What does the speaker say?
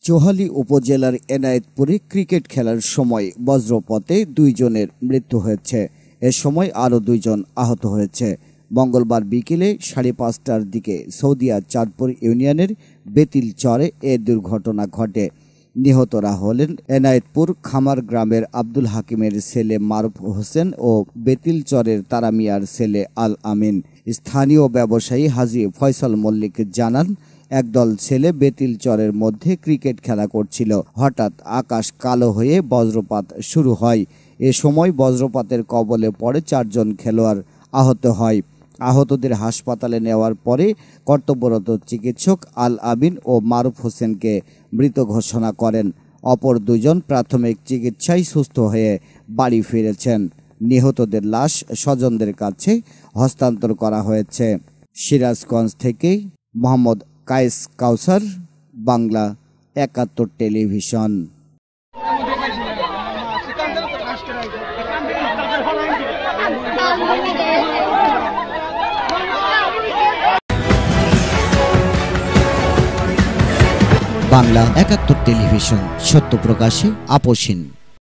চোহালী উপজেলার এনায়েতপুরে ক্রিকেট খেলার সময় বজ্রপাতে 2 জনের মৃত্যু হয়েছে। এ সময় আরও 2 জন আহত হয়েছে। মঙ্গলবার বিকেলে 5:30টার দিকে সৌদিয়া চাঁদপুর ইউনিয়নের বেতিলচরে এ দুর্ঘটনা ঘটে। নিহতরা হলেন এনায়েতপুর খামার গ্রামের আব্দুল হাকিমের ছেলে মারুফ হোসেন ও বেতিলচরের তারামিয়ার ছেলে আল আমিন। স্থানীয় ব্যবসায়ী হাজী ফয়সাল মল্লিক জানান, একদল ছেলে বেতিলচরের মধ্যে ক্রিকেট খেলা করছিল। হঠাৎ আকাশ কালো হয়ে বজ্রপাত শুরু হয়। এ সময় বজ্রপাতের কবলে পড়ে 4 জন খেলোয়াড় আহত হয়। আহতদের হাসপাতালে নেওয়ার পরে কর্তব্যরত চিকিৎসক আল আমিন ও মারুফ হোসেনকে মৃত ঘোষণা করেন। অপর 2 জন প্রাথমিক চিকিৎসায় সুস্থ হয়ে বাড়ি ফিরেছেন। নিহতদের লাশ স্বজনদের কাছে হস্তান্তর করা হয়েছে। সিরাজগঞ্জ থেকে মোহাম্মদ কায়েস কাউসার, বাংলা 71 টেলিভিশন। বাংলা 71 টেলিভিশন, সত্য প্রকাশে আপোষহীন।